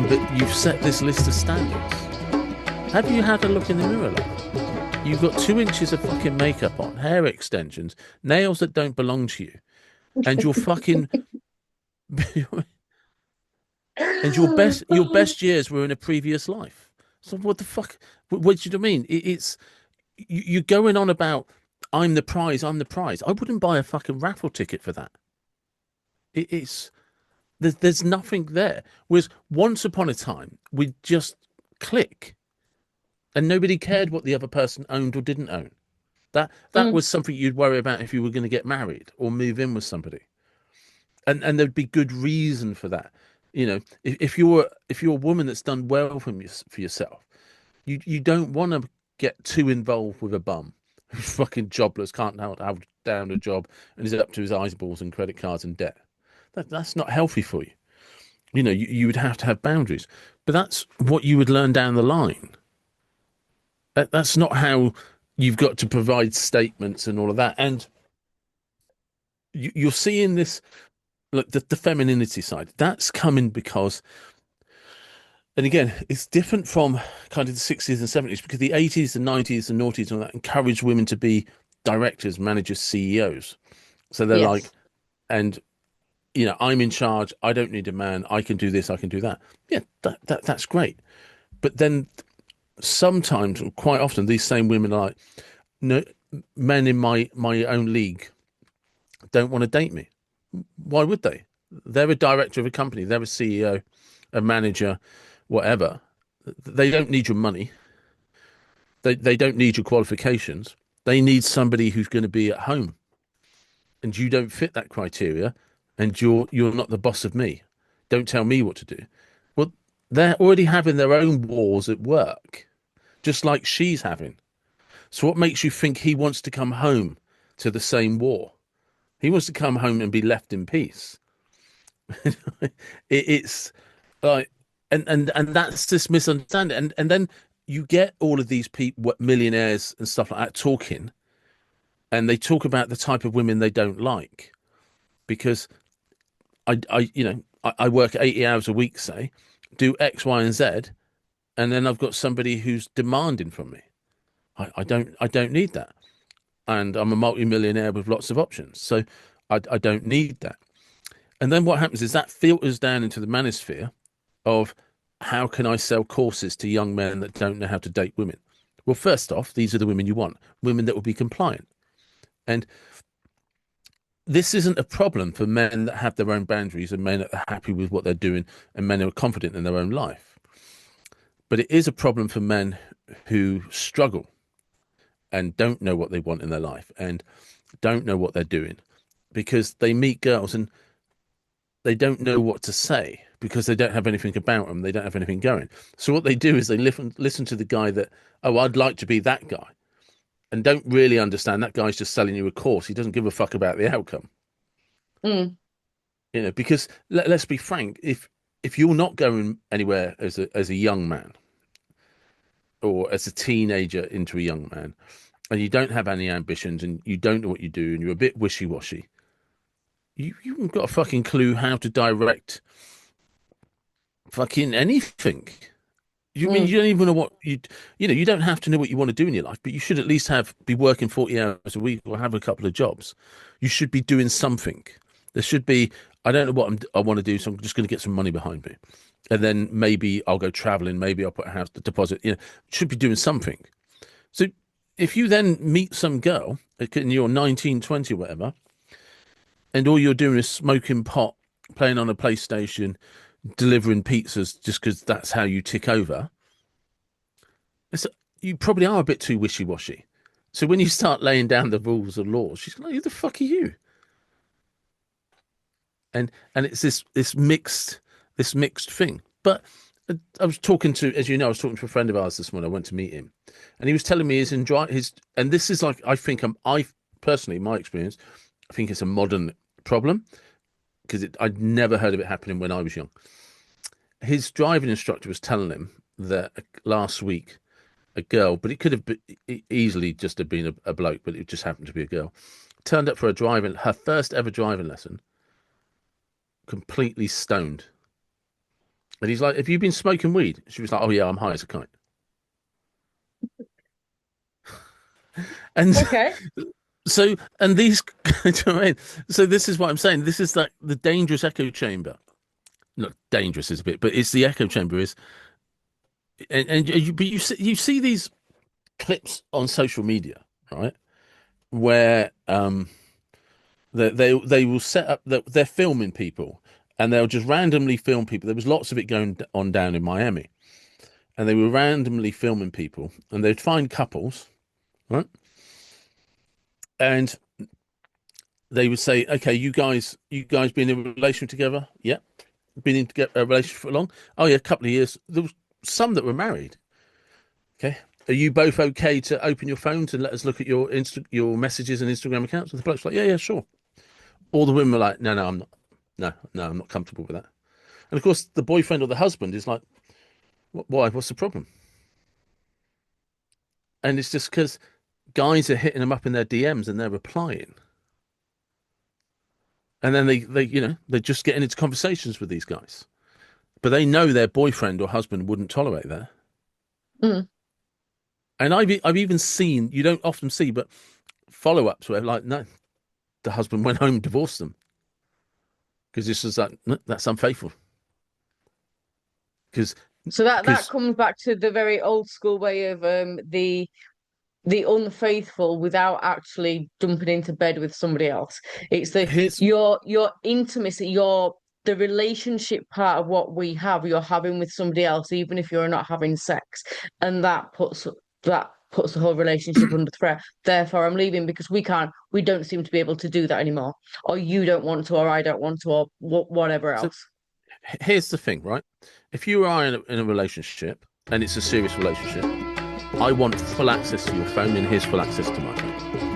but you've set this list of standards. Have you had a look in the mirror, love? You've got 2 inches of fucking makeup on, hair extensions, nails that don't belong to you, and your fucking and your best years were in a previous life. So what the fuck? What do you mean? It's you're going on about I'm the prize, I'm the prize. I wouldn't buy a fucking raffle ticket for that. It's there's nothing there. Whereas once upon a time we just click, and nobody cared what the other person owned or didn't own. That Mm, was something you'd worry about if you were going to get married or move in with somebody, and there'd be good reason for that. If you're a woman that's done well for yourself, you don't want to get too involved with a bum who's fucking jobless, can't hold down a job, and is up to his eyeballs in credit cards and debt. That's not healthy for you. You would have to have boundaries, but that's what you would learn down the line. That's not how you've got to provide statements and all of that. And you're seeing this, look, the femininity side. That's coming because, and again, it's different from kind of the 60s and 70s because the 80s, the 90s, the noughties, and all that encouraged women to be directors, managers, CEOs. So they're like, yes. and I'm in charge. I don't need a man. I can do this. I can do that. Yeah, that's great. But then sometimes, or quite often, these same women are like, no, men in my own league don't want to date me. Why would they? They're a director of a company. They're a CEO, a manager, whatever. They don't need your money. They don't need your qualifications. They need somebody who's going to be at home, and you don't fit that criteria, and you're not the boss of me. Don't tell me what to do. Well, they're already having their own wars at work, just like she's having. So what makes you think he wants to come home to the same war? He wants to come home and be left in peace. It's like, and that's this misunderstanding. And then you get all of these people, what millionaires and stuff like that, talking, and they talk about the type of women they don't like because I work 80 hours a week, say, do X, Y, and Z, and then I've got somebody who's demanding from me. I don't need that, and I'm a multi-millionaire with lots of options, so I don't need that. And then what happens is that filters down into the manosphere of how can I sell courses to young men that don't know how to date women? Well, first off, these are the women you want, women that will be compliant. And this isn't a problem for men that have their own boundaries and men that are happy with what they're doing and men who are confident in their own life. But it is a problem for men who struggle and don't know what they want in their life and don't know what they're doing because they meet girls and they don't know what to say because they don't have anything about them. They don't have anything going. So what they do is they listen to the guy that, oh, I'd like to be that guy, and don't really understand that guy's just selling you a course. He doesn't give a fuck about the outcome, Mm, because let's be frank, if you're not going anywhere as a young man or as a teenager into a young man, and you don't have any ambitions and you don't know what you do and you're a bit wishy-washy, you haven't got a fucking clue how to direct fucking anything. You mean mm, you don't even know what you don't have to know what you want to do in your life, but you should at least be working 40 hours a week or have a couple of jobs. You should be doing something. There should be, I don't know what I want to do, so I'm just going to get some money behind me. And then maybe I'll go traveling, maybe I'll put a house deposit, should be doing something. So if you then meet some girl and you're 19, 20, or whatever, and all you're doing is smoking pot, playing on a PlayStation, delivering pizzas just because that's how you tick over, it's, you probably are a bit too wishy-washy. So when you start laying down the rules and laws, she's like, "Who the fuck are you?" And it's this mixed thing. But I was talking to, as you know, I was talking to a friend of ours this morning. I went to meet him, and he was telling me and this is like I personally, my experience, I think it's a modern problem because I'd never heard of it happening when I was young. His driving instructor was telling him that last week a girl, but it could have been, easily just have been a bloke, but it just happened to be a girl. Turned up for her first ever driving lesson, completely stoned, And he's like, "Have you been smoking weed?" She was like, "Oh yeah, I'm high as a kite." And Okay. so, and these, do you know what I mean? So this is what I'm saying. This is like the dangerous echo chamber. Not dangerous is a bit, but it's the echo chamber is, but you see these clips on social media, right? Where they will set up that they're filming people, and they'll just randomly film people. There was lots of it going on down in Miami, and they were randomly filming people, and they'd find couples, right? And they would say, "Okay, you guys been in a relationship together? Yeah, been in a relationship for long? Oh yeah, a couple of years. There was some that were married. Okay, are you both okay to open your phones and let us look at your messages and Instagram accounts?" And the bloke's like, "Yeah, yeah, sure." All the women were like, "No, no, I'm not. No, no, I'm not comfortable with that." And of course, the boyfriend or the husband is like, "Why? What's the problem?" And it's just because guys are hitting them up in their DMs and they're replying, and then they're just getting into conversations with these guys, but they know their boyfriend or husband wouldn't tolerate that. Mm. And I've even seen, you don't often see, but follow ups where like, no, the husband went home and divorced them because this is like, no, that's unfaithful. Because So that because comes back to the very old school way of the unfaithful without actually jumping into bed with somebody else. It's the here's your intimacy, your the relationship part of what we have, you're having with somebody else, even if you're not having sex. And that puts the whole relationship under threat. Therefore, I'm leaving because we don't seem to be able to do that anymore. Or you don't want to, or I don't want to, or whatever so else. here's the thing, right? If you are in a relationship and it's a serious relationship, I want full access to your phone and here's full access to my phone.